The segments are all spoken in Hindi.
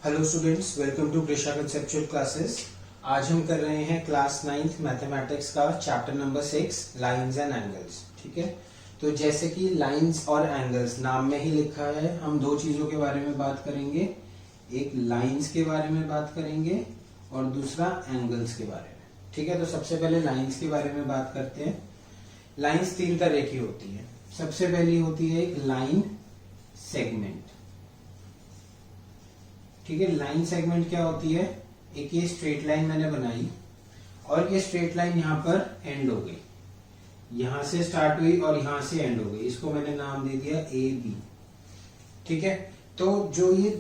Hello students, welcome to Krisha conceptual classes. आज हम कर रहे हैं क्लास 9th मैथमेटिक्स का chapter number 6 lines and angles. ठीक है, तो जैसे कि लाइंस और एंगल्स नाम में ही लिखा है, हम दो चीजों के बारे में बात करेंगे। एक लाइंस के बारे में बात करेंगे और दूसरा एंगल्स के बारे में। ठीक है, तो सबसे पहले लाइंस के बारे में बात करते हैं। लाइंस तीन तरह की होती है। सबसे पहली होती है एक लाइन सेगमेंट। ठीक है, लाइन सेगमेंट क्या होती है? एक ये स्ट्रेट लाइन मैंने बनाई और ये स्ट्रेट लाइन यहां पर एंड हो गई, यहां से स्टार्ट हुई और यहां से एंड हो गई। इसको मैंने नाम दे दिया ए बी। ठीक है, तो जो ये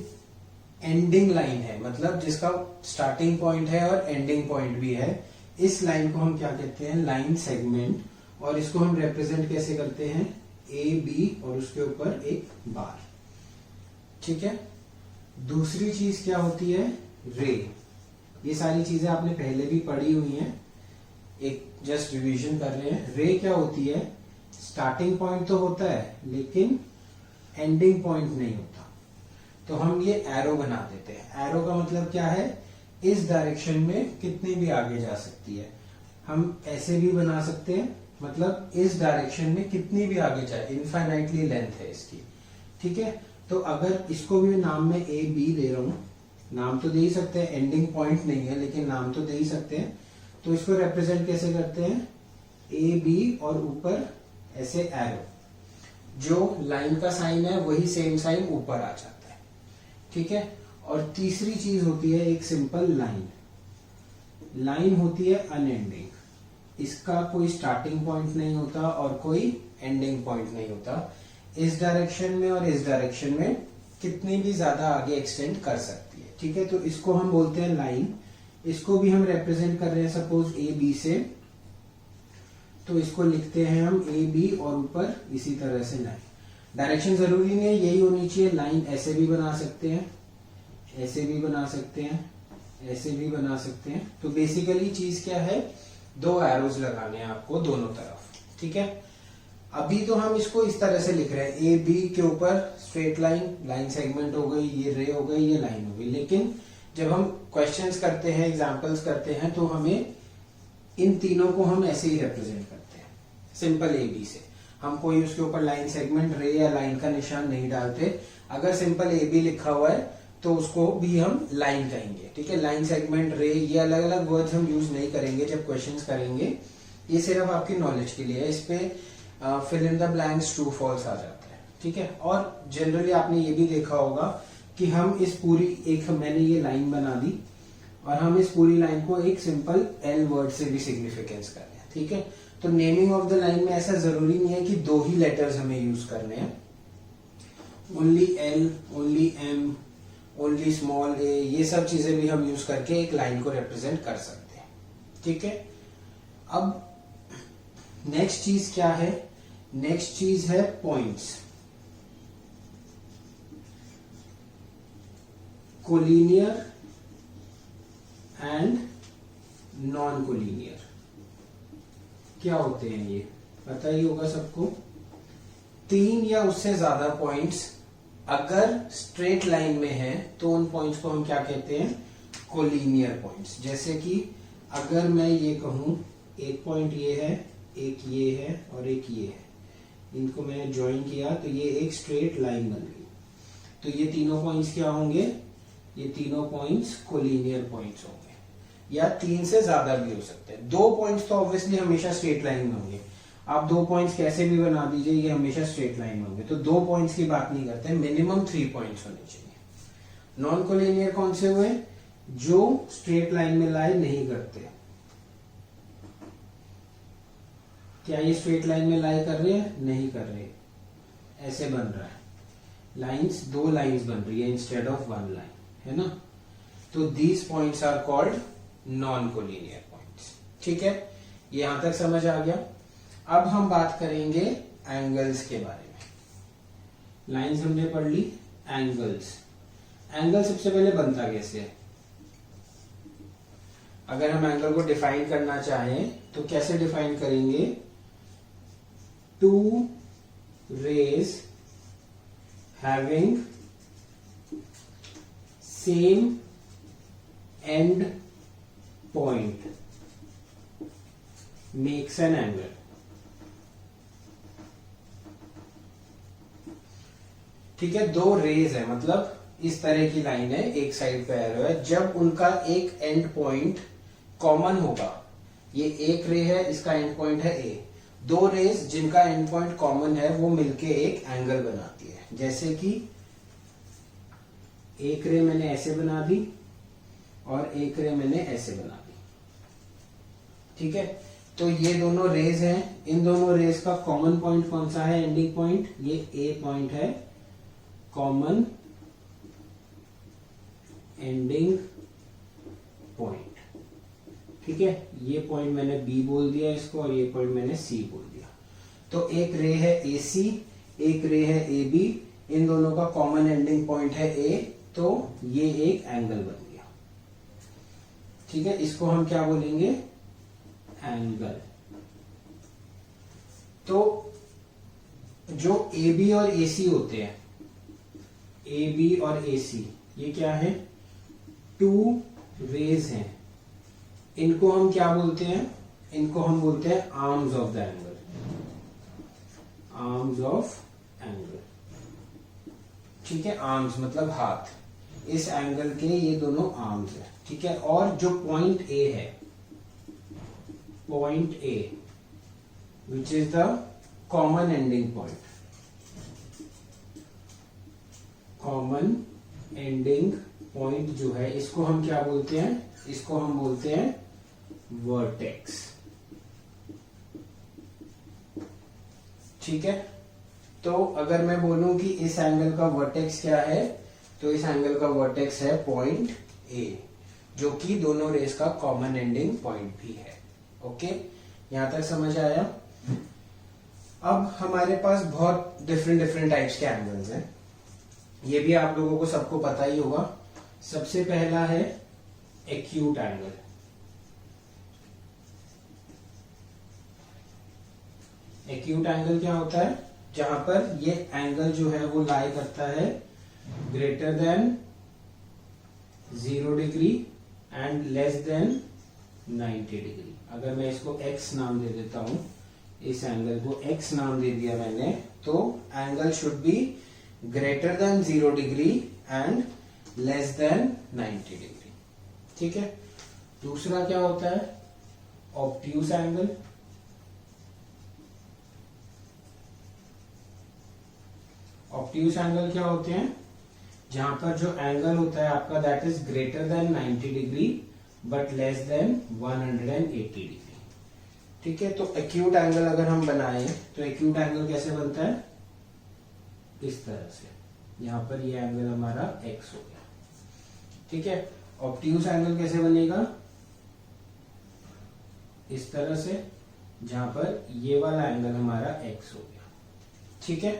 एंडिंग लाइन है, मतलब जिसका स्टार्टिंग पॉइंट है और एंडिंग पॉइंट भी है, इस लाइन को हम क्या कहते हैं? Line segment. और इसको हम रिप्रेजेंट कैसे करते हैं? ए बी और उसके ऊपर एक बार। ठीक है, दूसरी चीज क्या होती है? रे। ये सारी चीजें आपने पहले भी पढ़ी हुई हैं, एक जस्ट रिवीजन कर रहे हैं। रे क्या होती है? स्टार्टिंग पॉइंट तो होता है लेकिन एंडिंग पॉइंट नहीं होता, तो हम ये एरो बना देते हैं। एरो का मतलब क्या है? इस डायरेक्शन में कितनी भी आगे जा सकती है। हम ऐसे भी बना सकते हैं, मतलब इस डायरेक्शन में कितनी भी आगे जाए, इनफाइनाइटली लेंथ है इसकी। ठीक है, तो अगर इसको भी नाम में ए बी दे रहा हूं, नाम तो दे ही सकते हैं, एंडिंग पॉइंट नहीं है लेकिन नाम तो दे ही सकते हैं। तो इसको रिप्रेजेंट कैसे करते हैं? ए बी और ऊपर ऐसे एरो, जो लाइन का साइन है वही सेम साइन ऊपर आ जाता है। ठीक है, और तीसरी चीज होती है एक सिंपल लाइन। लाइन होती है अनएंडिंग, इसका कोई स्टार्टिंग पॉइंट नहीं होता और कोई एंडिंग पॉइंट नहीं होता। इस डायरेक्शन में और इस डायरेक्शन में कितनी भी ज्यादा आगे एक्सटेंड कर सकती है। ठीक है, तो इसको हम बोलते हैं लाइन। इसको भी हम रिप्रेजेंट कर रहे हैं सपोज ए बी से, तो इसको लिखते हैं हम ए बी और ऊपर इसी तरह से लाइन। डायरेक्शन जरूरी नहीं है यही होनी चाहिए, लाइन ऐसे भी बना सकते हैं, ऐसे भी बना सकते हैं, ऐसे भी बना सकते हैं। तो बेसिकली चीज क्या है? दो एरोज लगाने हैं आपको दोनों तरफ। ठीक है, अभी तो हम इसको इस तरह से लिख रहे हैं, ए बी के ऊपर स्ट्रेट लाइन, लाइन सेगमेंट हो गई, ये रे हो गई, ये लाइन हो गई। लेकिन जब हम क्वेश्चंस करते हैं, एग्जांपल्स करते हैं, तो हमें इन तीनों को हम ऐसे ही रिप्रेजेंट करते हैं, सिंपल ए बी से। हम कोई उसके ऊपर लाइन सेगमेंट, रे या लाइन का निशान नहीं डालते। अगर सिंपल ए बी लिखा हुआ है तो उसको भी हम लाइन कहेंगे। ठीक है, लाइन सेगमेंट, रे, ये अलग अलग वर्ड्स हम यूज नहीं करेंगे जब क्वेश्चंस करेंगे। ये सिर्फ आपकी नॉलेज के लिए है, इस पे fill in the blanks true false आ जाता है। ठीक है, और जनरली आपने ये भी देखा होगा कि हम इस पूरी, एक मैंने ये लाइन बना दी और हम इस पूरी लाइन को एक सिंपल एल वर्ड से भी सिग्निफिकेंस कर रहे हैं। ठीक है, तो नेमिंग ऑफ द लाइन में ऐसा जरूरी नहीं है कि दो ही लेटर्स हमें यूज करने हैं। Only L, only M, only small A, ये सब चीजें भी हम यूज करके एक लाइन को रिप्रेजेंट कर सकते हैं। ठीक है, अब नेक्स्ट चीज क्या है? नेक्स्ट चीज है points. Collinear and non collinear क्या होते हैं ये पता ही होगा सबको। तीन या उससे ज्यादा पॉइंट्स अगर स्ट्रेट लाइन में है तो उन पॉइंट्स को हम क्या कहते हैं? Collinear points. जैसे कि अगर मैं ये कहूं, एक पॉइंट ये है, एक ये है और एक ये है, इनको मैंने ज्वाइन किया तो ये एक स्ट्रेट लाइन बन गई। तो ये तीनों पॉइंट्स क्या होंगे? ये तीनों पॉइंट्स कोलिनियर पॉइंट्स होंगे, या तीन से ज्यादा भी हो सकते हैं। दो पॉइंट्स तो ऑब्वियसली हमेशा स्ट्रेट लाइन में होंगे। आप दो पॉइंट्स कैसे भी बना दीजिए, ये हमेशा स्ट्रेट लाइन में होंगे। तो दो पॉइंट्स की बात नहीं करते, मिनिमम 3 पॉइंट्स होने चाहिए। नॉन कोलिनियर कौन से हुए? जो स्ट्रेट लाइन में लाई नहीं करते। क्या ये स्ट्रेट लाइन में लाई कर रहे हैं? नहीं कर रहे, ऐसे बन रहा है लाइंस, दो लाइंस बन रही है इंस्टेड ऑफ वन लाइन, है ना। तो these points are called non collinear points. ठीक है, यहां तक समझ आ गया। अब हम बात करेंगे एंगल्स के बारे में। लाइंस हमने पढ़ ली, एंगल्स। एंगल सबसे पहले बनता कैसे है? अगर हम एंगल को डिफाइन करना चाहें तो कैसे डिफाइन करेंगे? Two rays having same end point makes an angle. ठीक है, दो रेज है, मतलब इस तरह की लाइन है, एक साइड पे एरो है, जब उनका एक एंड पॉइंट कॉमन होगा, ये एक रे है, इसका एंड पॉइंट है ए, दो रेज जिनका एंड पॉइंट कॉमन है वो मिलके एक एंगल बनाती है। जैसे कि एक रे मैंने ऐसे बना दी और एक रे मैंने ऐसे बना दी। ठीक है, तो ये दोनों रेज हैं, इन दोनों रेज का कॉमन पॉइंट कौन सा है, एंडिंग पॉइंट, ये ए पॉइंट है, कॉमन एंडिंग पॉइंट। ठीक है, ये पॉइंट मैंने बी बोल दिया इसको और ये पॉइंट मैंने सी बोल दिया। तो एक रे है ए सी, एक रे है ए बी, इन दोनों का कॉमन एंडिंग पॉइंट है ए, तो ये एक एंगल बन गया। ठीक है, इसको हम क्या बोलेंगे, एंगल। तो जो ए बी और ए सी होते हैं, ए बी और ए सी, ये क्या है, टू रेज हैं, इनको हम क्या बोलते हैं, इनको हम बोलते हैं arms of the angle, arms of angle. ठीक है, आर्म्स मतलब हाथ, इस एंगल के ये दोनों आर्म्स है। ठीक है, और जो पॉइंट ए है, point A which is the common ending point, common ending point जो है, इसको हम क्या बोलते हैं, इसको हम बोलते हैं वर्टेक्स। ठीक है, तो अगर मैं बोलूं कि इस एंगल का वर्टेक्स क्या है, तो इस एंगल का वर्टेक्स है पॉइंट ए, जो कि दोनों रेस का कॉमन एंडिंग पॉइंट भी है। ओके, यहां तक समझ आया। अब हमारे पास बहुत डिफरेंट टाइप्स के एंगल्स हैं, ये भी आप लोगों को सबको पता ही होगा। सबसे पहला है एक्यूट एंगल। एक्यूट एंगल क्या होता है, जहां पर ये एंगल जो है वो लाई करता है greater than 0 degree and less than 90 degree. अगर मैं इसको x नाम दे देता हूं, इस एंगल को x नाम दे दिया मैंने, तो angle should be greater than 0 degree and less than 90 degree. ठीक है, दूसरा क्या होता है, ऑब्ट्यूस एंगल। ऑब्ट्यूस एंगल क्या होते हैं, जहां पर जो एंगल होता है आपका that is greater than 90 degree but less than 180 degree. ठीक है, तो एक्यूट एंगल अगर हम बनाएं तो एक्यूट एंगल कैसे बनता है, इस तरह से, यहां पर ये एंगल हमारा x हो गया। ठीक है, ऑब्ट्यूस एंगल कैसे बनेगा, इस तरह से, जहां पर ये वाला एंगल हमारा x हो गया। ठीक है,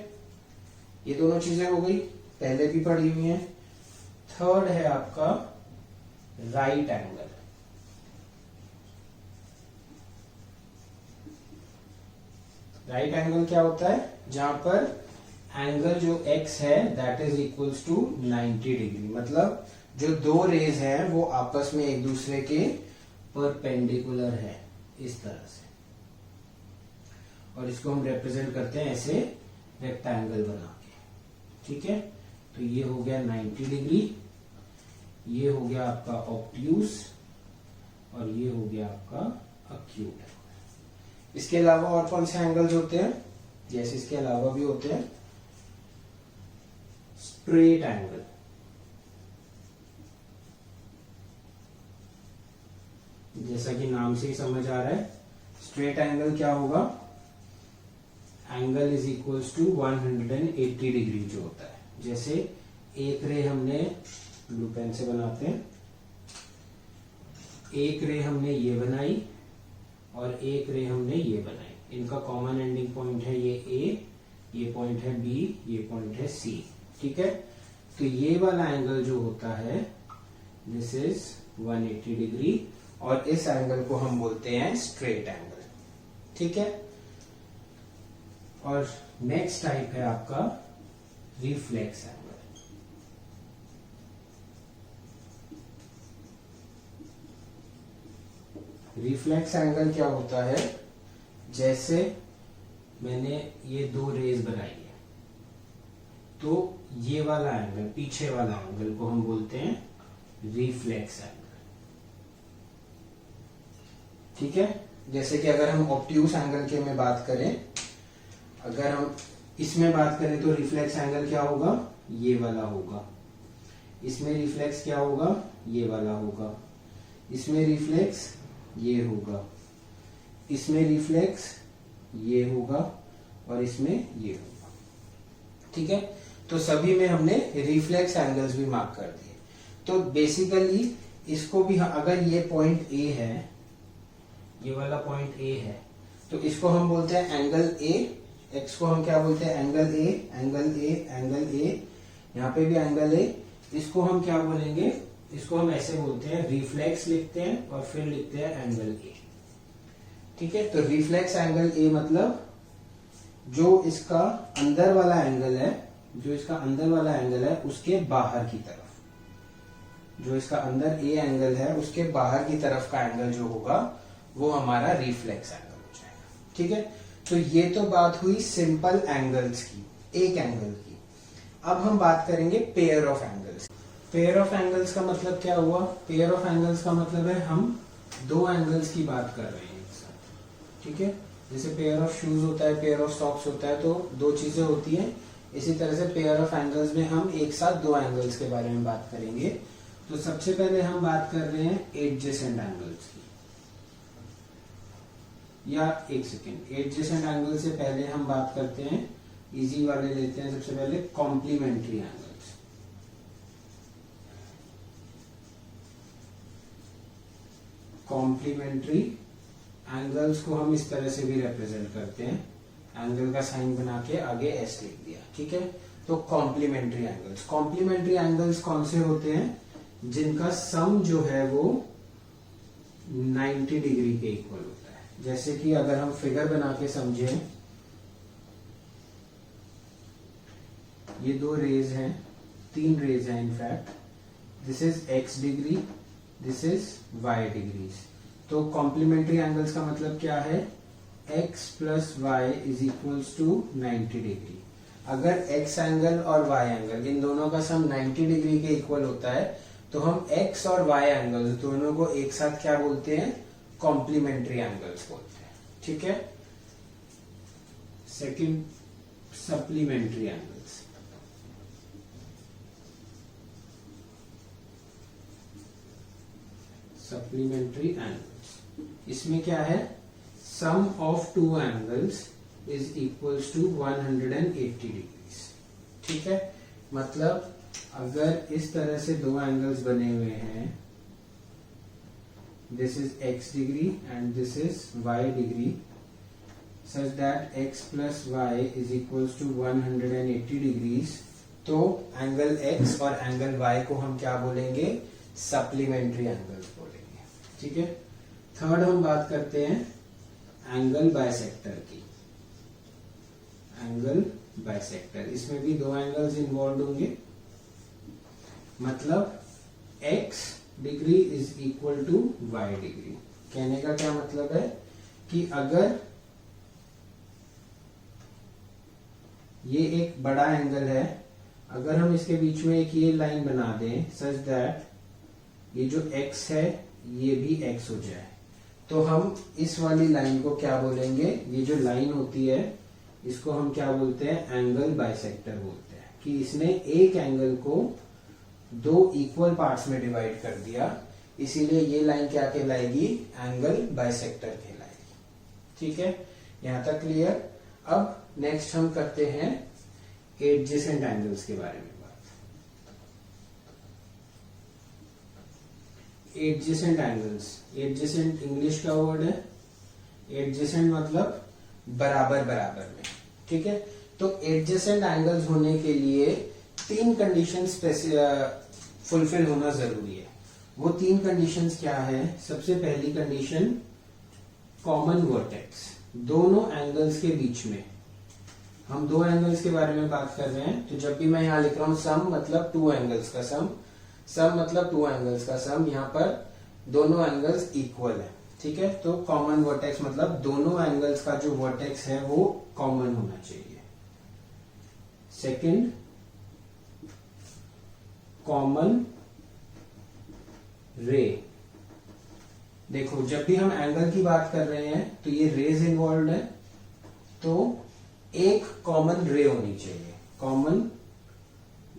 ये दोनों चीजें हो गई, पहले भी पढ़ी हुई हैं। थर्ड है आपका राइट एंगल। राइट एंगल क्या होता है, जहां पर एंगल जो x है that is equals to 90 degree, मतलब जो दो रेज हैं वो आपस में एक दूसरे के परपेंडिकुलर है, इस तरह से, और इसको हम रिप्रेजेंट करते हैं ऐसे रेक्टेंगल बना के। ठीक है, तो ये हो गया 90 डिग्री, ये हो गया आपका ऑब्ट्यूस और ये हो गया आपका अक्यूट। इसके अलावा और कौन से एंगल्स होते हैं, जैसे इसके अलावा भी होते हैं स्ट्रेट एंगल। जैसा कि नाम से ही समझ आ रहा है, स्ट्रेट एंगल क्या होगा, angle is equals to 180 degree जो होता है। जैसे एक रे हमने ब्लू पेन से बनाते हैं, एक रे हमने ये बनाई और एक रे हमने ये बनाई, इनका कॉमन एंडिंग पॉइंट है ये ए, ये पॉइंट है बी, ये पॉइंट है सी। ठीक है, तो ये वाला एंगल जो होता है दिस इज 180 डिग्री और इस एंगल को हम बोलते हैं स्ट्रेट एंगल। ठीक है, और नेक्स्ट टाइप है आपका रिफ्लेक्स एंगल। रिफ्लेक्स एंगल क्या होता है, जैसे मैंने ये दो रेज बनाई है, तो ये वाला एंगल, पीछे वाला एंगल को हम बोलते हैं रिफ्लेक्स एंगल। ठीक है, जैसे कि अगर हम ऑब्ट्यूस एंगल के में बात करें, अगर हम इसमें बात करें तो रिफ्लेक्स एंगल क्या होगा, ये वाला होगा। इसमें रिफ्लेक्स क्या होगा, ये वाला होगा। इसमें रिफ्लेक्स ये होगा। इसमें रिफ्लेक्स ये होगा और इसमें ये होगा। ठीक है, तो सभी में हमने रिफ्लेक्स एंगल्स भी मार्क कर दिए। तो बेसिकली इसको भी अगर ये पॉइंट ए है, ये वाला पॉइंट ए है, तो इसको हम बोलते हैं एंगल ए। एक्स को हम क्या बोलते हैं, angle A, angle A, angle A. यहाँ पे भी एंगल ए। इसको हम क्या बोलेंगे, इसको हम ऐसे बोलते हैं, रिफ्लेक्स लिखते हैं और फिर लिखते हैं एंगल ए। ठीक है, तो रिफ्लेक्स एंगल ए मतलब जो इसका अंदर वाला एंगल है, जो इसका अंदर वाला एंगल है उसके बाहर की तरफ, जो इसका अंदर ए एंगल है उसके बाहर की तरफ का एंगल जो होगा वो हमारा रिफ्लेक्स एंगल हो जाएगा। ठीक है, तो ये तो बात हुई सिंपल एंगल्स की, एक एंगल की। अब हम बात करेंगे pair of angles. Pair of angles का मतलब क्या हुआ, पेयर ऑफ एंगल्स का मतलब है हम दो एंगल्स की बात कर रहे हैं एक साथ। ठीक है, जैसे पेयर ऑफ शूज होता है, पेयर ऑफ सॉक्स होता है, तो दो चीजें होती हैं। इसी तरह से पेयर ऑफ एंगल्स में हम एक साथ दो एंगल्स के बारे में बात करेंगे। तो सबसे पहले हम बात कर रहे हैं एडजेसेंट एंगल्स की, या एक सेकेंड, एडजेसेंट एंगल से पहले हम बात करते हैं, इजी वाले लेते हैं सबसे पहले, कॉम्प्लीमेंट्री एंगल्स। कॉम्प्लीमेंट्री एंगल्स को हम इस तरह से भी रिप्रेजेंट करते हैं, एंगल का साइन बना के आगे एस लिख दिया। ठीक है, तो कॉम्प्लीमेंट्री एंगल्स, कॉम्प्लीमेंट्री एंगल्स कौन से होते हैं, जिनका सम जो है वो 90 डिग्री के इक्वल होता है। जैसे कि अगर हम फिगर बना के समझें, ये दो रेज हैं, तीन रेज हैं in fact, this is x degree, this is y degrees. तो कॉम्प्लीमेंट्री एंगल्स का मतलब क्या है, x plus y is equals to 90 degree. अगर x एंगल और y एंगल इन दोनों का सम 90 डिग्री के इक्वल होता है, तो हम x और y एंगल्स दोनों को एक साथ क्या बोलते हैं, कॉम्प्लीमेंट्री एंगल्स बोलते हैं। ठीक है, second, supplementary angles. Supplementary angles, इसमें क्या है, sum of two angles is equals to 180 degrees. ठीक है, मतलब अगर इस तरह से दो एंगल्स बने हुए हैं, this is x degree and this is y degree, such that x plus y is equals to 180 degrees, तो एंगल x और एंगल y को हम क्या बोलेंगे, सप्लीमेंट्री एंगल्स बोलेंगे। ठीक है, थर्ड हम बात करते हैं एंगल बाइसेक्टर की। एंगल बाइसेक्टर, इसमें भी दो एंगल्स इन्वॉल्व होंगे, मतलब x degree is equal to y degree. कहने का क्या मतलब है कि अगर ये एक बड़ा एंगल है, अगर हम इसके बीच में एक ये लाइन बना दें सच दैट ये जो x है ये भी x हो जाए, तो हम इस वाली लाइन को क्या बोलेंगे, ये जो लाइन होती है इसको हम क्या बोलते हैं, एंगल बाइसेक्टर बोलते हैं। कि इसने एक एंगल को दो इक्वल पार्ट्स में डिवाइड कर दिया, इसीलिए ये लाइन क्या कहलाएगी, एंगल बाइसेक्टर कहलाएगी। ठीक है, यहां तक क्लियर। अब नेक्स्ट हम करते हैं एडजेसेंट एंगल्स के बारे में बात। एडजेसेंट एंगल्स, एडजेसेंट इंग्लिश का वर्ड है, एडजेसेंट मतलब बराबर बराबर में। ठीक है, तो एडजेसेंट एंगल्स होने के लिए तीन कंडीशंस फुलफिल होना जरूरी है। वो तीन कंडीशंस क्या है, सबसे पहली कंडीशन कॉमन वर्टेक्स, दोनों एंगल्स के बीच में। हम दो एंगल्स के बारे में बात कर रहे हैं, तो जब भी मैं यहां लिख रहा हूं सम मतलब टू एंगल्स का सम, सम मतलब टू एंगल्स का सम, यहां पर दोनों एंगल्स इक्वल है। ठीक है, तो कॉमन वर्टेक्स मतलब दोनों एंगल्स का जो वर्टेक्स है वो कॉमन होना चाहिए। सेकंड, कॉमन रे। देखो जब भी हम एंगल की बात कर रहे हैं तो ये रेज इन्वॉल्व है, तो एक कॉमन रे होनी चाहिए। कॉमन,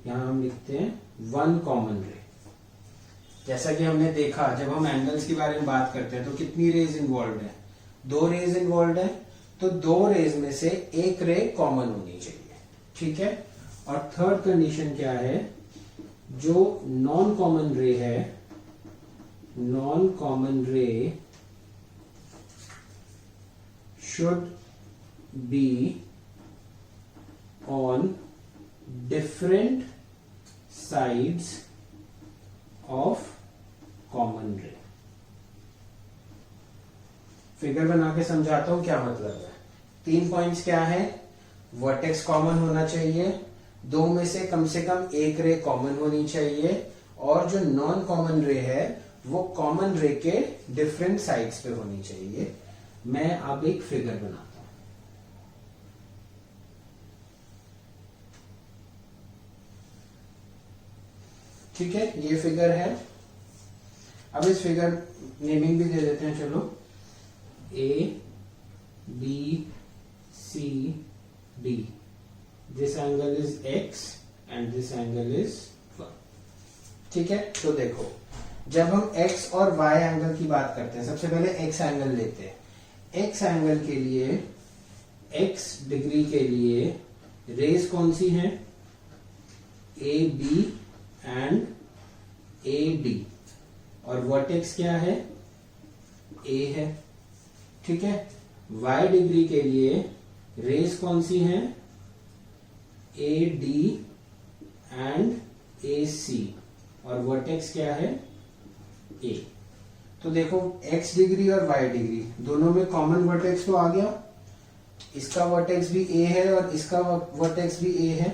यहां हम लिखते हैं वन कॉमन रे। जैसा कि हमने देखा जब हम एंगल्स के बारे में बात करते हैं तो कितनी रेज इन्वॉल्व है, 2 रेज इन्वॉल्व है, तो 2 रेज में से एक रे कॉमन होनी चाहिए। ठीक है, और थर्ड कंडीशन क्या है, जो नॉन कॉमन रे है, नॉन कॉमन रे should be on different sides of common रे। फिगर बना के समझाता हूं क्या मतलब है। 3 पॉइंट्स क्या है, वर्टेक्स कॉमन होना चाहिए, 2 में से कम एक रे कॉमन होनी चाहिए, और जो नॉन कॉमन रे है वो कॉमन रे के डिफरेंट साइड्स पे होनी चाहिए। मैं अब एक फिगर बनाता हूं। ठीक है, ये फिगर है। अब इस फिगर नेमिंग भी दे देते हैं, चलो, A B C D. This angle is x and this angle is y। ठीक है, तो देखो जब हम x और y एंगल की बात करते हैं, सबसे पहले x एंगल लेते हैं। x एंगल के लिए, x डिग्री के लिए रेज कौन सी है, A B and A D, और वर्टेक्स क्या है, ए है। ठीक है, y डिग्री के लिए रेज कौन सी है, ए डी एंड ए सी, और वर्टेक्स क्या है, ए। तो देखो x डिग्री और y डिग्री दोनों में कॉमन वर्टेक्स तो आ गया, इसका वर्टेक्स भी a है और इसका वर्टेक्स भी a है,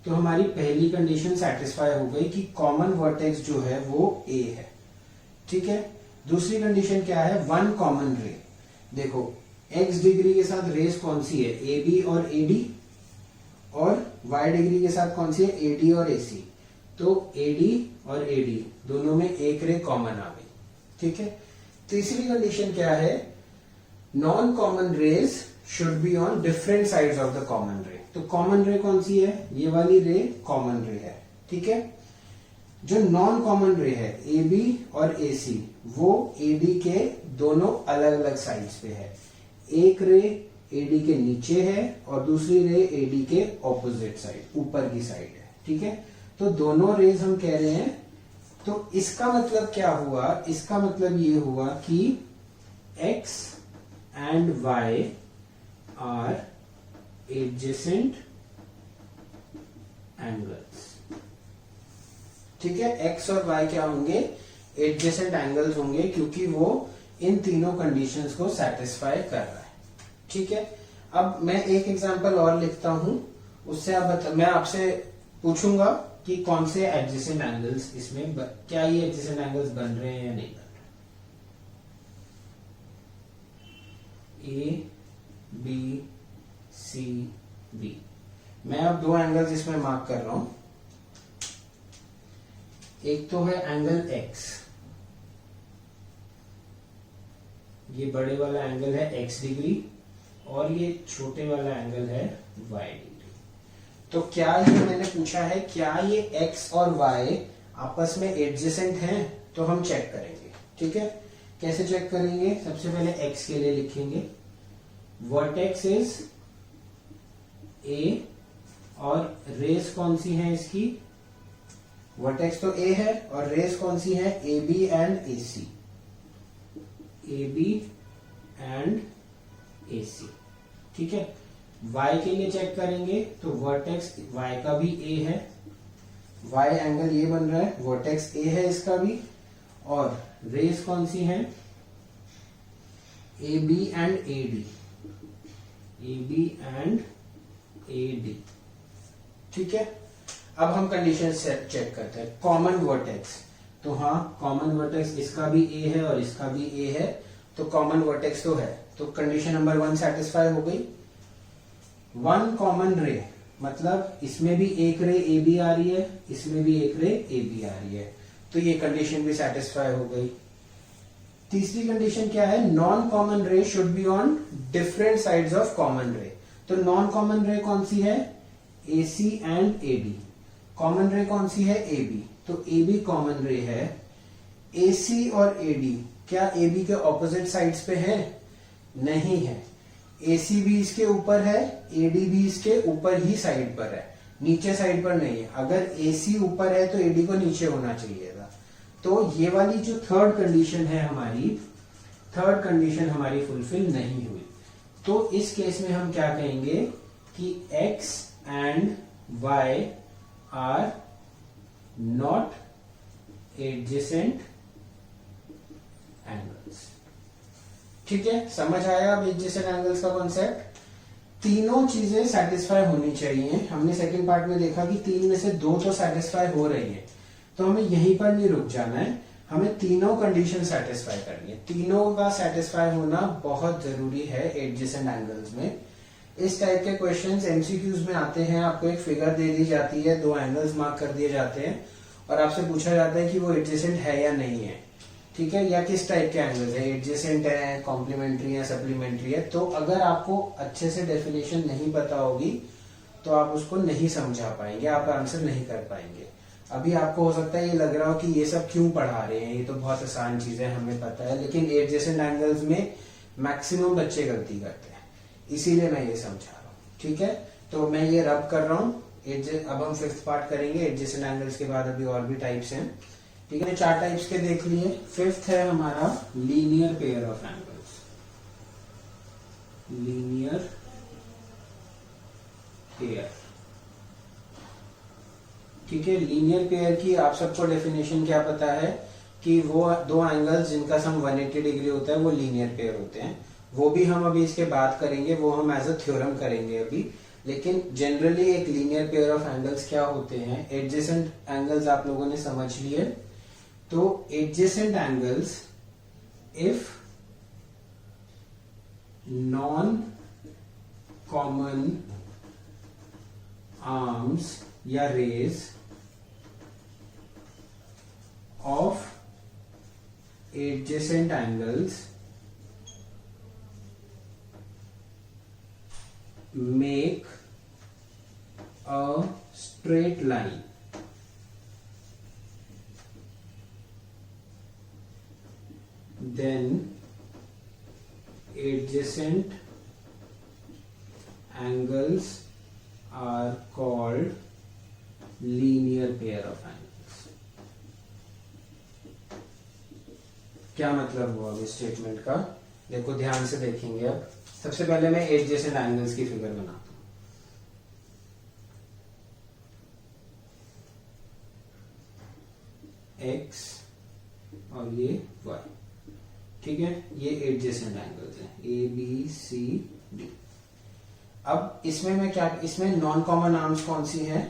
तो हमारी पहली कंडीशन सेटिस्फाई हो गई कि कॉमन वर्टेक्स जो है वो a है। ठीक है, दूसरी कंडीशन क्या है, वन कॉमन रे। देखो x डिग्री के साथ रेज कौन सी है, ए बी और ए डी, और y डिग्री के साथ कौन सी है, ए डी और ए सी, तो AD और AD दोनों में एक रे कॉमन आ गई। ठीक है, तीसरी कंडीशन क्या है, non common rays should be on different sides of the common ray. तो कॉमन रे कौन सी है, ये वाली रे कॉमन रे है। ठीक है, जो नॉन कॉमन रे है AB और AC, वो AD के दोनों अलग अलग साइड्स पे है। एक रे AD के नीचे है और दूसरी रे AD के ऑपोजिट साइड, ऊपर की साइड है। ठीक है, तो दोनों रेज हम कह रहे हैं, तो इसका मतलब क्या हुआ, इसका मतलब ये हुआ कि x and y are adjacent angles. ठीक है, x और y क्या होंगे, एडजेसेंट एंगल्स होंगे, क्योंकि वो इन तीनों कंडीशंस को सेटिस्फाई कर रहा है। ठीक है, अब मैं एक एग्जांपल और लिखता हूं, उससे आप मैं आपसे पूछूंगा कि कौन से एडजेसेंट एंगल्स इसमें क्या ये एडजेसेंट एंगल्स बन रहे हैं या नहीं बन रहे। ए बी सी डी, मैं अब 2 एंगल्स इसमें मार्क कर रहा हूं। एक तो है एंगल x, ये बड़े वाला एंगल है x डिग्री, और ये छोटे वाला एंगल है y डिग्री। तो क्या ये मैंने पूछा है, क्या ये x और y आपस में एडजेसेंट हैं, तो हम चेक करेंगे। ठीक है, कैसे चेक करेंगे, सबसे पहले x के लिए लिखेंगे वर्टेक्स इज a, और रेस कौन सी है इसकी, वर्टेक्स तो a है और रेस कौन सी है, A B and A C, A B and A C. ठीक है, y के लिए चेक करेंगे तो वर्टेक्स y का भी a है, y एंगल ये बन रहा है, वर्टेक्स a है इसका भी, और रेस कौन सी है, A B and A D, A B and A D. ठीक है, अब हम कंडीशन चेक करते हैं। कॉमन वर्टेक्स, तो हाँ कॉमन वर्टेक्स इसका भी a है और इसका भी a है, तो कॉमन वर्टेक्स तो है, तो कंडीशन नंबर 1 सेटिस्फाई हो गई। वन कॉमन रे मतलब इसमें भी एक रे ए बी आ रही है, इसमें भी एक रे ए बी आ रही है, तो ये कंडीशन भी सेटिस्फाई हो गई। तीसरी कंडीशन क्या है, नॉन कॉमन रे should be on different sides of common ray. तो नॉन कॉमन रे कौन सी है, ए सी एंड ए बी। कॉमन रे कौन सी है, ए बी, तो ए बी कॉमन रे है। ए सी और ए डी क्या ए बी के ऑपोजिट साइड्स पे है, नहीं है। ए सी भी इसके ऊपर है, ए डी भी इसके ऊपर ही साइड पर है, नीचे साइड पर नहीं है। अगर ए सी ऊपर है तो ए डी को नीचे होना चाहिए था। तो ये वाली जो थर्ड कंडीशन है हमारी, थर्ड कंडीशन हमारी फुलफिल नहीं हुई। तो इस केस में हम क्या कहेंगे कि x and y are not adjacent angles. ठीक है, समझ आया अब एडजेसेंट एंगल्स का कॉन्सेप्ट। तीनों चीजें सेटिस्फाई होनी चाहिए। हमने सेकंड पार्ट में देखा कि 3 में से 2 तो सेटिस्फाई हो रही है, तो हमें यहीं पर नहीं रुक जाना है, हमें तीनों कंडीशन सेटिस्फाई करनी है। तीनों का सेटिस्फाई होना बहुत जरूरी है एडजेसेंट एंगल्स में। इस टाइप के क्वेश्चंस एमसीक्यूज में आते हैं, आपको एक फिगर दे दी जाती है, 2 एंगल्स मार्क कर दिए जाते हैं और आपसे पूछा जाता है कि वो एडजेसेंट है या नहीं है। ठीक है, या किस टाइप के एंगल्स है, एडजेसेंट है, कॉम्प्लीमेंट्री है, सप्लीमेंट्री है। तो अगर आपको अच्छे से डेफिनेशन नहीं पता होगी तो आप उसको नहीं समझा पाएंगे, आप आंसर नहीं कर पाएंगे। अभी आपको हो सकता है ये लग रहा हो कि ये सब क्यों पढ़ा रहे हैं, ये तो बहुत आसान चीजें हमें पता है, लेकिन एडजेसेंट एंगल्स में मैक्सिमम बच्चे गलती करते हैं, इसीलिए मैं ये समझा रहा हूँ। ठीक है, तो मैं ये रब कर रहा हूँ। अब हम 5th पार्ट करेंगे एडजेसेंट एंगल्स के बाद, अभी और भी टाइप्स हैं। ठीक है, 4 टाइप्स के देख लिए। 5th है हमारा linear pair of angles. Linear pair, ठीक है। लीनियर पेयर की आप सबको डेफिनेशन क्या पता है कि वो 2 एंगल्स जिनका सम 180 डिग्री होता है वो लीनियर पेयर होते हैं। वो भी हम अभी इसके बाद करेंगे, वो हम एज अ थ्योरम करेंगे अभी। लेकिन जनरली एक लीनियर पेयर ऑफ एंगल्स क्या होते हैं, एडजेसेंट एंगल्स आप लोगों ने समझ लिए। तो adjacent angles if non common arms या raise of adjacent angles make a straight line, then adjacent angles are called linear pair of angles। क्या मतलब हुआ इस स्टेटमेंट का, देखो ध्यान से देखेंगे। अब सबसे पहले मैं एडजेसेंट एंगल्स की फिगर बनाता हूं। एक्स और ये वाई, ठीक है, ये एडजेसेंट एंगल्स हैं, ए बी सी डी। अब इसमें मैं क्या, इसमें नॉन कॉमन आर्म्स कौन सी है,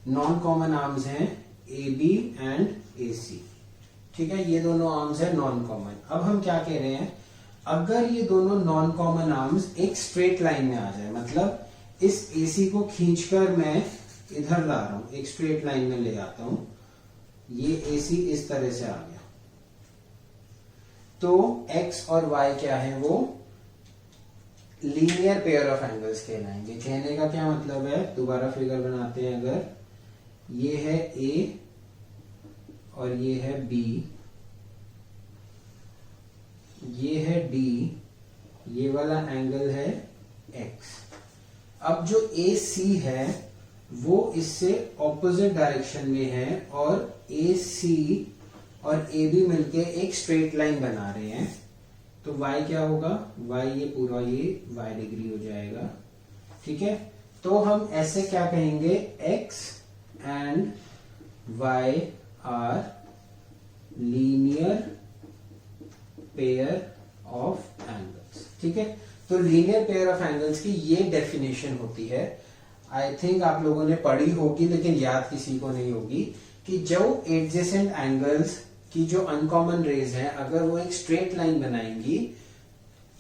नॉन कॉमन आर्म्स हैं ए बी एंड ए सी। ठीक है, ये दोनों आर्म्स है नॉन कॉमन। अब हम क्या कह रहे हैं, अगर ये दोनों नॉन कॉमन आर्म्स एक स्ट्रेट लाइन में आ जाए, मतलब इस AC को खींचकर मैं इधर ला रहा हूं, एक स्ट्रेट लाइन में ले आता हूं, ये AC इस तरह से आ गया, तो X और Y क्या है, वो लीनियर पेयर ऑफ एंगल्स कहलाएंगे। कहने का क्या मतलब है, दोबारा फिगर बनाते हैं। अगर ये है A और ये है B, ये है D, ये वाला एंगल है X। अब जो AC है वो इससे ऑपोजिट डायरेक्शन में है और AC और AB मिलके एक स्ट्रेट लाइन बना रहे हैं, तो Y क्या होगा, Y ये पूरा ये Y डिग्री हो जाएगा। ठीक है, तो हम ऐसे क्या कहेंगे, X and Y are linear pair of angles. ठीक है, तो लीनियर पेयर ऑफ एंगल्स की ये डेफिनेशन होती है। आई थिंक आप लोगों ने पढ़ी होगी लेकिन याद किसी को नहीं होगी कि जो एडजेसेंट एंगल्स कि जो अनकॉमन रेज है अगर वो एक स्ट्रेट लाइन बनाएंगी,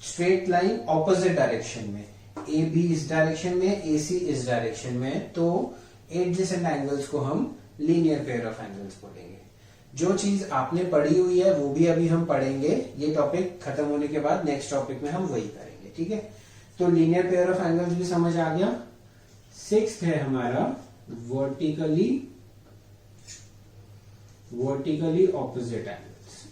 स्ट्रेट लाइन ऑपोजिट डायरेक्शन में, ए बी इस डायरेक्शन में, ए सी इस डायरेक्शन में, तो एडजेसेंट एंगल्स को हम लीनियर पेयर ऑफ एंगल्स बोलेंगे। जो चीज आपने पढ़ी हुई है वो भी अभी हम पढ़ेंगे, ये टॉपिक खत्म होने के बाद नेक्स्ट टॉपिक में हम वही करेंगे, ठीक है। तो लीनियर पेयर ऑफ एंगल्स भी समझ आ गया। सिक्स्थ है हमारा vertically opposite angles.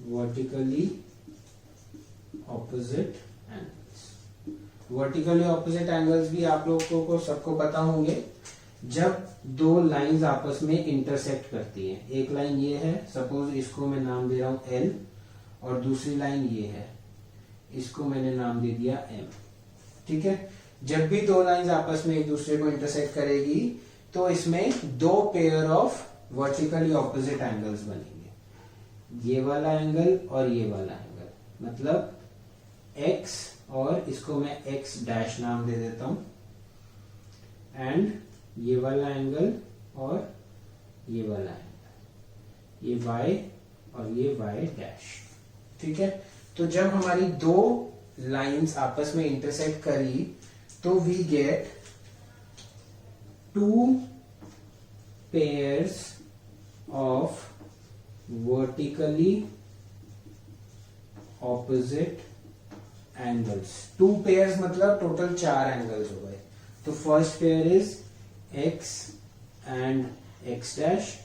Vertically opposite angles, vertically opposite angles भी आप लोगों को सबको पता होंगे। जब दो लाइंस आपस में इंटरसेक्ट करती हैं, एक लाइन ये है, सपोज इसको मैं नाम दे रहा हूं एल, और दूसरी लाइन ये है, इसको मैंने नाम दे दिया एम, ठीक है। जब भी दो लाइंस आपस में एक दूसरे को इंटरसेक्ट करेगी तो इसमें दो pair of vertically opposite angles बनेंगे, ये वाला एंगल और ये वाला एंगल, मतलब x, और इसको मैं x डैश नाम दे देता हूं, एंड ये वाला एंगल और ये वाला एंगल, ये y और ये y डैश, ठीक है। तो जब हमारी दो लाइंस आपस में इंटरसेक्ट करी तो we get two pairs of vertically opposite angles. Two pairs मतलब टोटल 4 एंगल्स हो गए। तो first pair is x and x dash,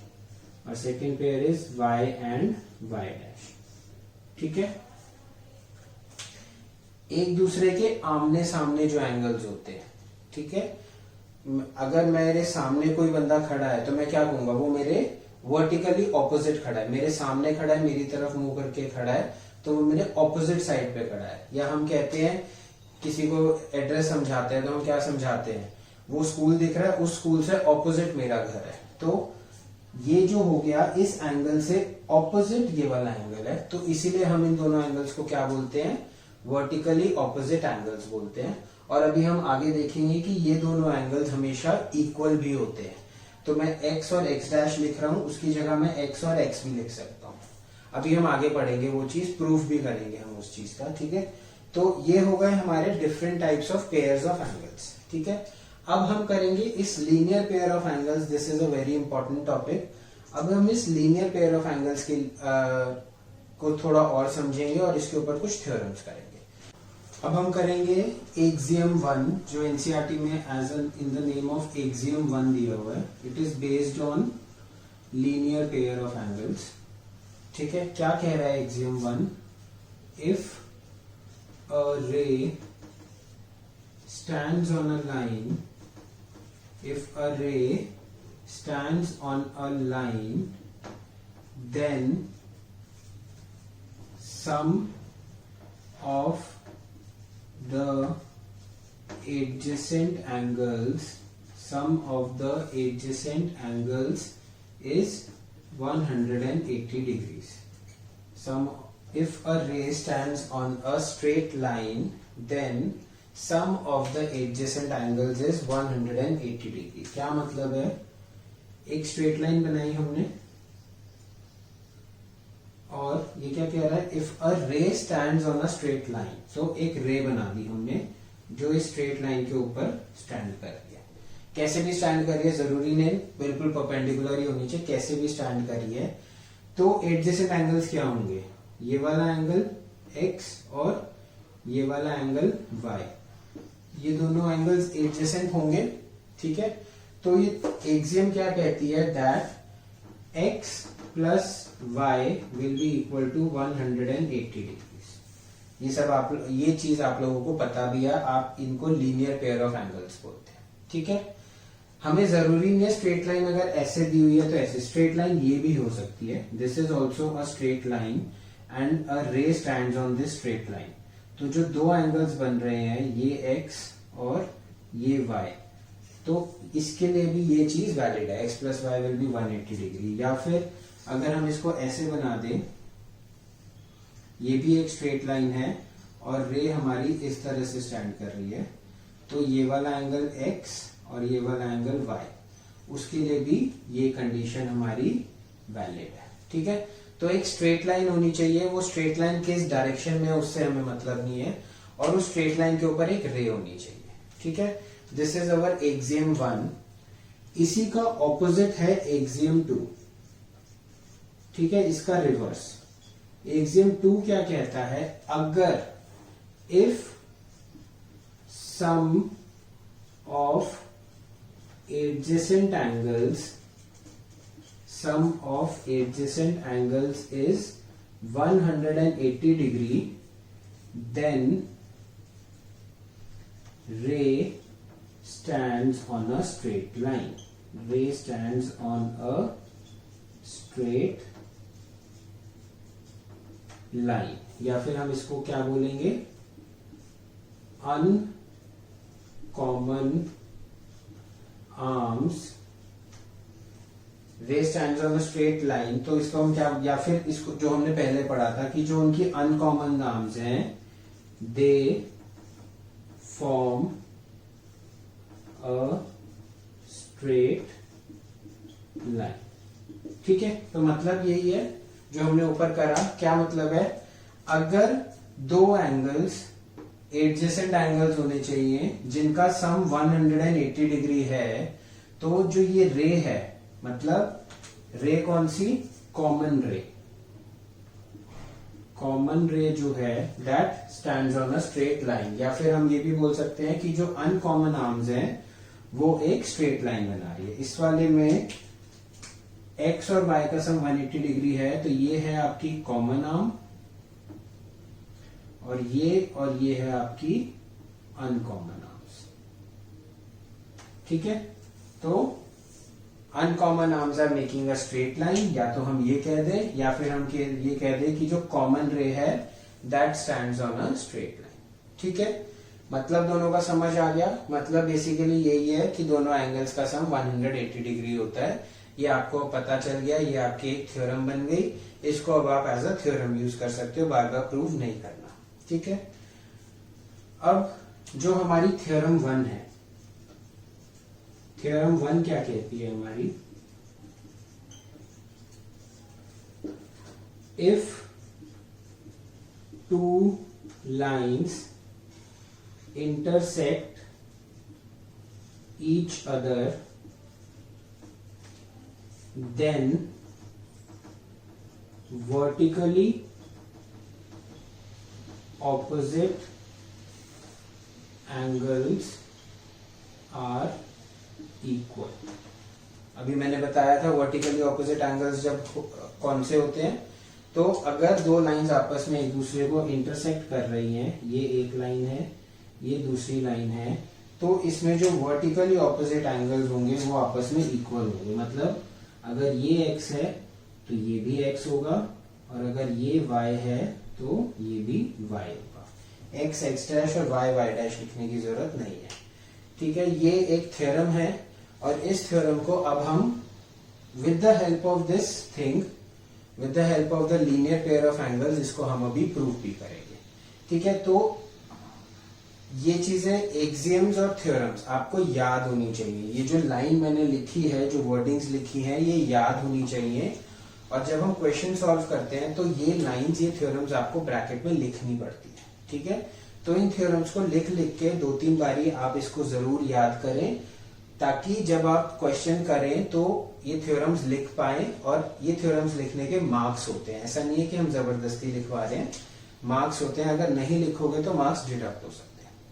और second pair is y and y dash, ठीक है। एक दूसरे के आमने सामने जो एंगल्स होते हैं, ठीक है। अगर मेरे सामने कोई बंदा खड़ा है तो मैं क्या कहूंगा, वो मेरे वर्टिकली ऑपोजिट खड़ा है, मेरे सामने खड़ा है, मेरी तरफ मुंह करके खड़ा है, तो वो मेरे ऑपोजिट साइड पे खड़ा है। या हम कहते हैं, किसी को एड्रेस समझाते हैं तो हम क्या समझाते हैं, वो स्कूल दिख रहा है, उस स्कूल से ऑपोजिट मेरा घर है, तो ये जो हो गया इस एंगल से ऑपोजिट ये वाला एंगल है, तो इसीलिए हम इन दोनों एंगल्स को क्या बोलते हैं, वर्टिकली ऑपोजिट एंगल्स बोलते हैं। और अभी हम आगे देखेंगे कि ये दोनों एंगल्स हमेशा इक्वल भी होते हैं। तो मैं x और x डैश लिख रहा हूं, उसकी जगह मैं x और x भी लिख सकता हूं। अभी हम आगे पढ़ेंगे, वो चीज प्रूफ भी करेंगे हम उस चीज का, ठीक है। तो ये हो गए हमारे different types of pairs of angles, ठीक है। अब हम करेंगे इस linear pair of angles, this is a very important topic. अब हम इस लीनियर पेयर ऑफ एंगल्स के को थोड़ा और समझेंगे और इसके ऊपर कुछ थ्योरम्स करेंगे। अब हम करेंगे एक्सियम 1, जो एनसीईआरटी में as in the name of axiom 1 दिया हुआ है। It is based on linear pair of angles, ठीक है। क्या कह रहा है एक्सियम 1, इफ अ रे stands on a line, if a ray stands on a line, then sum of the adjacent angles is 180 degrees. If a ray stands on a straight line, then sum of the adjacent angles is 180 degree. क्या मतलब है, एक स्ट्रेट लाइन बनाई हमने और ये क्या कह रहा है, if a ray stands on a straight line, तो एक रे बना दी हमने जो इस स्ट्रेट लाइन के ऊपर स्टैंड कर रही है। कैसे भी स्टैंड कर रही है, जरूरी नहीं बिल्कुल परपेंडिकुलर ही होनी चाहिए, कैसे भी स्टैंड कर रही है। तो एडजेसेंट एंगल्स क्या होंगे, ये वाला एंगल x और ये वाला एंगल y, ये दोनों एंगल्स एडजेसेंट होंगे, ठीक है। तो ये एक्सियम क्या कहती है, that x plus y will be equal to 180 degrees. ये चीज आप लोगों को पता भी है, आप इनको लीनियर पेयर ऑफ एंगल्स बोलते हैं, ठीक है। हमें जरूरी नहीं है स्ट्रेट लाइन अगर ऐसे दी हुई है तो ऐसे, स्ट्रेट लाइन ये भी हो सकती है। This is also a straight line and a ray stands on this straight line. तो जो दो एंगल्स बन रहे हैं, ये x और ये y, तो इसके लिए भी ये चीज वैलिड है, x plus y will be 180 degree. या फिर अगर हम इसको ऐसे बना दें, ये भी एक स्ट्रेट लाइन है और रे हमारी इस तरह से स्टैंड कर रही है, तो ये वाला एंगल x और ये वाला एंगल y, उसके लिए भी ये कंडीशन हमारी वैलिड है। ठीक है, तो एक स्ट्रेट लाइन होनी चाहिए, वो स्ट्रेट लाइन किस डायरेक्शन में उससे हमें मतलब नहीं है, और उस स्ट्रेट लाइन के ऊपर एक रे होनी चाहिए। ठीक है, दिस इज अवर एक्सियम 1। इसी का ऑपोजिट है एक्सियम 2। ठीक है, इसका रिवर्स एक्सियम 2 क्या कहता है, अगर if sum of adjacent angles is 180 degree, then ray stands on a straight line. Ray stands on a straight line, या फिर हम इसको क्या बोलेंगे, uncommon आर्म्स रे stands on a straight line. तो इसको हम क्या, या फिर इसको जो हमने पहले पढ़ा था कि जो उनकी अनकॉमन आर्म्स हैं, they form a straight line. ठीक है, तो मतलब यही है जो हमने ऊपर करा। क्या मतलब है, अगर दो एंगल्स एडजेसेंट एंगल्स होने चाहिए जिनका सम 180 डिग्री है, तो जो ये रे है, मतलब रे कौन सी, कॉमन रे, कॉमन रे जो है that stands on a straight line. या फिर हम ये भी बोल सकते हैं कि जो अनकॉमन आर्म्स हैं वो एक स्ट्रेट लाइन बना रही है। इस वाले में एक्स और वाई का सम 180 डिग्री है, तो ये है आपकी कॉमन आर्म, और ये है आपकी अनकॉमन आर्म्स। ठीक है, तो uncommon arms are making a straight line, या तो हम ये कह दें, या फिर हम ये कह दें कि जो कॉमन रे है that stands on a straight line. ठीक है, मतलब दोनों का समझ आ गया। मतलब बेसिकली यही है कि दोनों एंगल्स का सम 180 डिग्री होता है। ये आपको पता चल गया, ये आपकी एक थ्योरम बन गई। इसको अब आप एज अ थ्योरम यूज कर सकते हो, बार बार प्रूव नहीं करना। ठीक है, अब जो हमारी थ्योरम 1 है, थ्योरम 1 क्या कहती है हमारी, if two lines intersect each other, then vertically opposite angles are equal। अभी मैंने बताया था वर्टिकली ऑपोजिट एंगल्स जब कौन से होते हैं, तो अगर दो लाइंस आपस में एक दूसरे को इंटरसेक्ट कर रही हैं, ये एक लाइन है, ये दूसरी लाइन है, तो इसमें जो वर्टिकली ऑपोजिट एंगल्स होंगे वो आपस में इक्वल होंगे। मतलब अगर ये x है तो ये भी x होगा, और अगर ये y है तो ये भी y होगा। x x डैश और y y डैश लिखने की जरूरत नहीं है। ठीक है, ये एक थ्योरम है, और इस थ्योरम को अब हम with the help of this thing, with the help of the linear pair of angles, इसको हम अभी प्रूव भी करेंगे। ठीक है, तो ये चीजें एक्सियम्स और थ्योरम्स आपको याद होनी चाहिए। ये जो लाइन मैंने लिखी है, जो वर्डिंग्स लिखी है, ये याद होनी चाहिए। और जब हम क्वेश्चन सॉल्व करते हैं तो ये लाइंस, ये थ्योरम्स आपको ब्रैकेट में लिखनी पड़ती है। ठीक है, तो इन थ्योरम्स को लिख के 2-3 बारी आप इसको जरूर याद करें, ताकि जब आप क्वेश्चन करें तो ये थ्योरम्स लिख पाए। और ये थ्योरम्स लिखने के मार्क्स होते हैं, ऐसा नहीं है कि हम जबरदस्ती लिखवा रहे हैं, मार्क्स होते हैं। अगर नहीं लिखोगे तो मार्क्स डिडक्ट हो सकते हैं।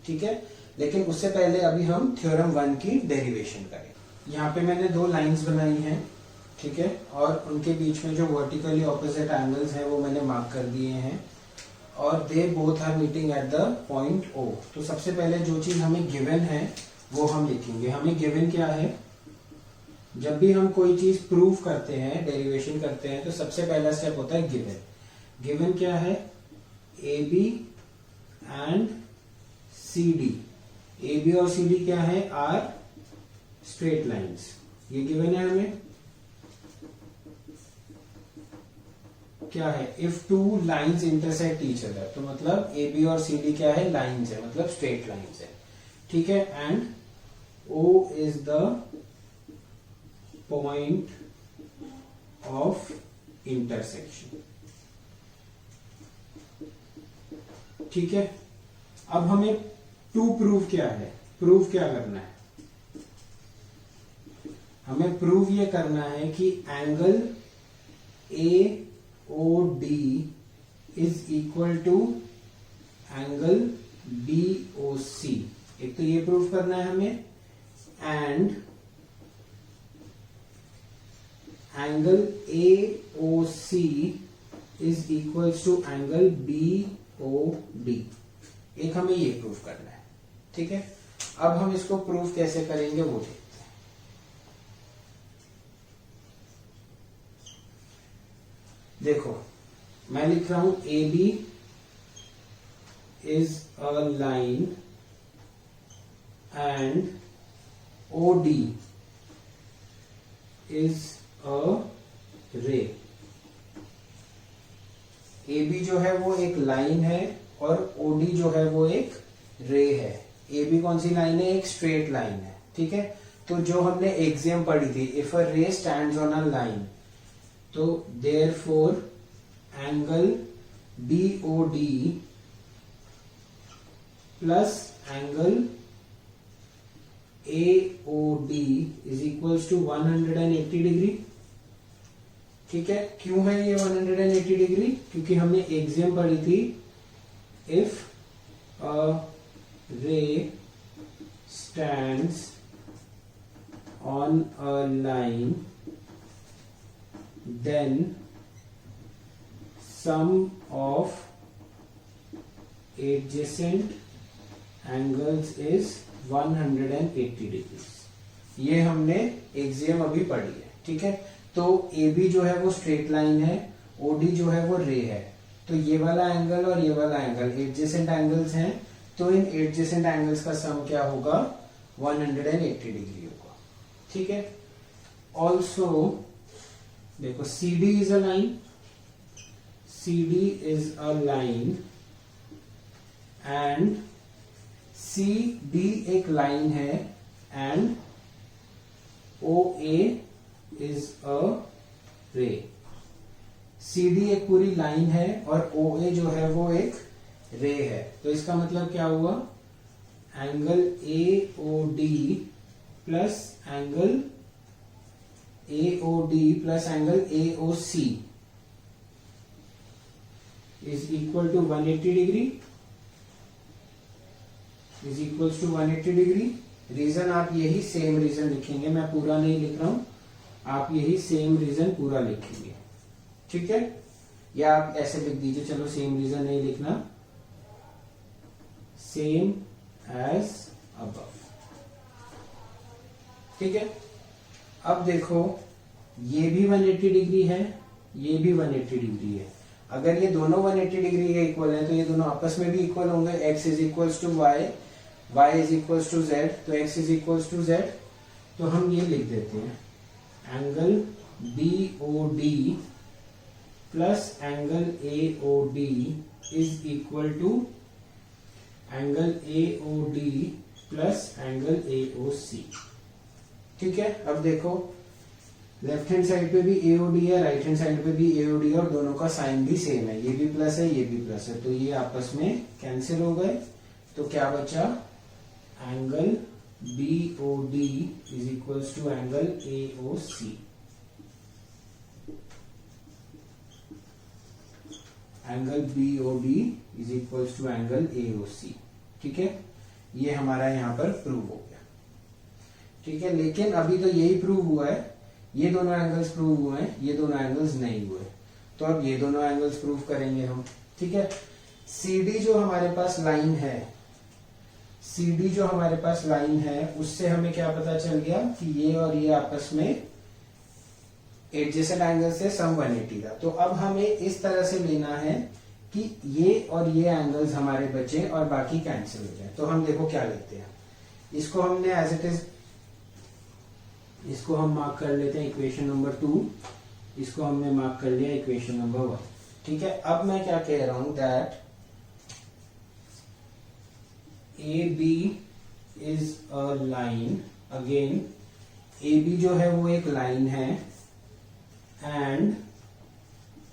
ठीक है, लेकिन उससे पहले अभी हम थ्योरम 1 की डेरिवेशन करें। यहाँ पे मैंने 2 लाइंस बनाई हैं। ठीक है, और उनके बीच में जो वर्टिकली ऑपोजिट एंगल्स हैं वो मैंने मार्क कर दिए हैं, और they both are meeting at the point O। तो सबसे पहले जो चीज हमें गिवन है वो हम लिखेंगे। हमें गिवन क्या है, जब भी हम कोई चीज प्रूव करते हैं, डेरिवेशन करते हैं, तो सबसे पहला स्टेप होता है गिवन। गिवन क्या है, AB एंड CD। AB और CD क्या है, आर स्ट्रेट लाइंस। ये गिवन है हमें। क्या है, if two lines intersect each other, तो मतलब AB और CD क्या है, लाइंस है, मतलब स्ट्रेट लाइंस है। ठीक है, and O is the point of intersection. ठीक है, अब हमें टू प्रूव क्या है, प्रूव क्या करना है, हमें प्रूव ये करना है कि angle AOD is equal to angle BOC। एक तो ये प्रूव करना है हमें, and angle AOC is equal to angle BOD। एक हमें ये प्रूव करना है। ठीक है, अब हम इसको प्रूव कैसे करेंगे वो देखते हैं। देखो, मैं लिख रहा हूं AB is a line and OD is a रे। AB जो है वो एक लाइन है और OD जो है वो एक रे है। AB कौन सी लाइन है, एक स्ट्रेट लाइन है। ठीक है, तो जो हमने एक्सियम पढ़ी थी, if a ray stands on a line, तो therefore angle BOD plus angle AOD is equals to 180 degree. ठीक है, क्यों है ये 180 डिग्री, क्योंकि हमने एक्सियम पढ़ी थी, if a ray stands on a line then sum of adjacent angles is 180 degrees। ये हमने एक्सियम अभी पढ़ी है। ठीक है, तो AB जो है वो स्ट्रेट लाइन है, OD जो है वो रे है, तो ये वाला एंगल और ये वाला एंगल एडजेसेंट एंगल्स हैं, तो इन एडजेसेंट एंगल्स का सम क्या होगा, 180 डिग्री होगा। ठीक है, ऑल्सो देखो CD is a line, CD is a line and CD एक लाइन है एंड OA इज अ रे। CD एक पूरी लाइन है और OA जो है वो एक रे है, तो इसका मतलब क्या हुआ, angle AOD plus angle AOD plus angle AOC is equal to 180 degree, is equal to 180 degree. Reason आप यही सेम रीजन लिखेंगे, मैं पूरा नहीं लिख रहा हूं, आप यही सेम रीजन पूरा लिखेंगे। ठीक है, या आप ऐसे लिख दीजिए, चलो सेम रीजन नहीं लिखना, सेम एज अबव। ठीक है, अब देखो ये भी 180 डिग्री है, ये भी 180 डिग्री है। अगर ये दोनों 180 डिग्री के इक्वल हैं, तो ये दोनों आपस में भी इक्वल होंगे। x is equals to y, y is equals to z, तो x is equals to z. तो हम ये लिख देते हैं, angle BOD plus angle AOD is equal to angle AOD plus angle AOC। ठीक है, अब देखो लेफ्ट हैंड साइड पे भी AOD है, राइट हैंड साइड पे भी AOD है, और दोनों का साइन भी सेम है, ये भी प्लस है, ये भी प्लस है, तो ये आपस में कैंसिल हो गए। तो क्या बचा, angle BOD is equals to angle AOC। Angle BOD is equals to angle AOC। ठीक है, ये हमारा यहां पर प्रूव हो गया। ठीक है, लेकिन अभी तो यही प्रूव हुआ है, ये दोनों एंगल्स प्रूव हुए हैं, ये दोनों एंगल्स नहीं हुए, तो अब ये दोनों एंगल्स प्रूव करेंगे हम। ठीक है, CD जो हमारे पास लाइन है, CD जो हमारे पास लाइन है, उससे हमें क्या पता चल गया कि ये और ये आपस में एडजेसेंट एंगल से सम 180 था। तो अब हमें इस तरह से लेना है कि ये और ये एंगल्स हमारे बचे और बाकी कैंसिल हो जाए। तो हम देखो क्या लिखते हैं, इसको हमने एज इट इज, इसको हम मार्क कर लेते हैं इक्वेशन नंबर 2, इसको हमने मार्क कर लिया इक्वेशन नंबर 1। ठीक है, अब मैं क्या कह रहा हूं, दैट AB is a line, again A B जो है वो एक लाइन है and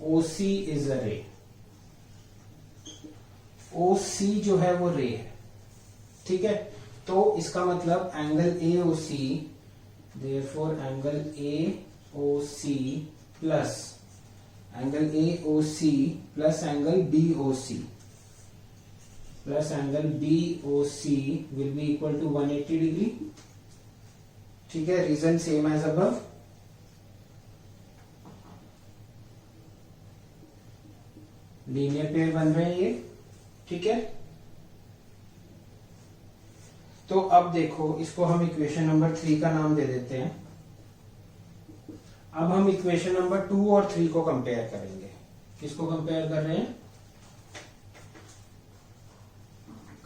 O C is a रे। ओ सी जो है वो रे है, ठीक है। तो इसका मतलब angle A O C, therefore angle A O C plus angle A O C plus angle B O C plus angle B O C will be equal to 180 degree, ठीक है। Reason same as above. Linear pair बन रहे हैं ये, ठीक है। तो अब देखो, इसको हम इक्वेशन नंबर 3 का नाम दे देते हैं। अब हम इक्वेशन नंबर 2 और 3 को कंपेयर करेंगे। किसको कंपेयर कर रहे हैं?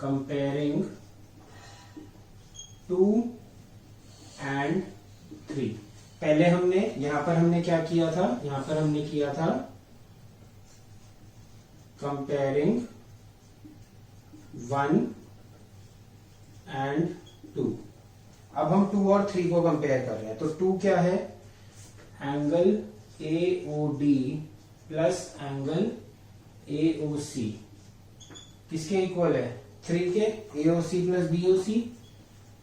Comparing 2 and 3। पहले हमने यहां पर हमने क्या किया था? यहां पर हमने किया था कंपेयरिंग 1 एंड 2। अब हम 2 और 3 को कंपेयर कर रहे हैं। तो 2 क्या है? Angle AOD plus angle AOC किसके इक्वल है? 3 के। AOC plus BOC,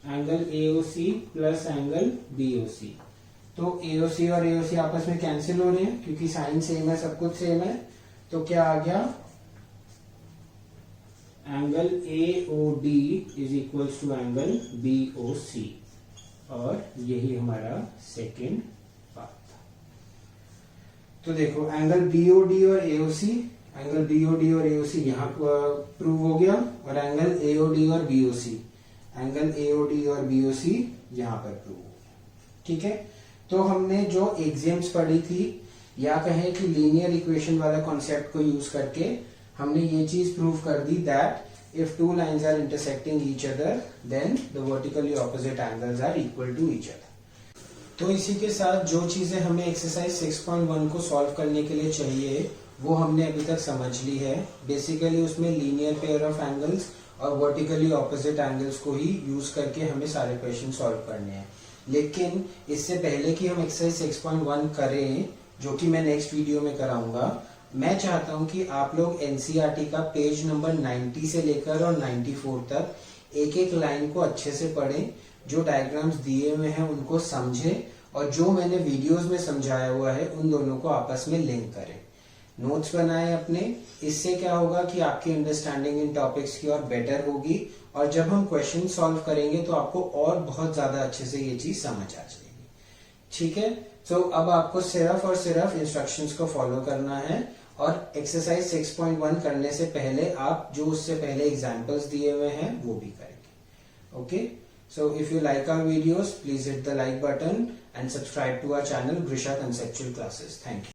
angle AOC plus angle BOC। तो AOC और AOC आपस में कैंसिल हो रहे हैं क्योंकि साइन सेम है, सब कुछ सेम है। तो क्या आ गया? Angle AOD is equal to angle BOC, और यही हमारा सेकेंड पार्ट था। तो देखो, एंगल BOD और AOC, एंगल BOD और AOC यहां प्रूव हो गया, और एंगल AOD और BOC, एंगल AOD और BOC यहां पर प्रूव हो गया, ठीक है। तो हमने जो एक्सियम्स पढ़ी थी, या कहें कि लीनियर इक्वेशन वाला कॉन्सेप्ट को यूज करके हमने ये चीज प्रूव कर दी that if two lines are intersecting each other then the vertically opposite angles are equal to each other. तो इसी के साथ जो चीजें हमें एक्सरसाइज 6.1 को सॉल्व करने के लिए चाहिए वो हमने अभी तक समझ ली है। बेसिकली उसमें लीनियर पेयर ऑफ एंगल्स और वर्टिकली ऑपोजिट एंगल्स को ही यूज करके हमें सारे क्वेश्चन सॉल्व करने हैं। लेकिन इससे पहले कि हम एक्सरसाइज 6.1 करें, जो कि मैं नेक्स्ट वीडियो में कराऊंगा, मैं चाहता हूं कि आप लोग एनसीईआरटी का पेज नंबर 90 से लेकर और 94 तक एक एक लाइन को अच्छे से पढ़ें, जो डायग्राम्स दिए हुए हैं उनको समझें, और जो मैंने वीडियोस में समझाया हुआ है उन दोनों को आपस में लिंक करें। नोट्स बनाएं अपने। इससे क्या होगा कि आपकी अंडरस्टैंडिंग इन टॉपिक्स की और बेटर होगी, और जब हम क्वेश्चन सॉल्व करेंगे तो आपको और बहुत ज्यादा अच्छे से ये चीज समझ आ जाएगी, ठीक है। तो अब आपको सिर्फ और सिर्फ इंस्ट्रक्शंस को फॉलो करना है, और एक्सरसाइज 6.1 करने से पहले आप जो उससे पहले एग्जाम्पल्स दिए हुए हैं वो भी करेंगे। Okay, so if you like our videos, please hit the like button and subscribe to our channel Grisha Conceptual Classes। Thank you.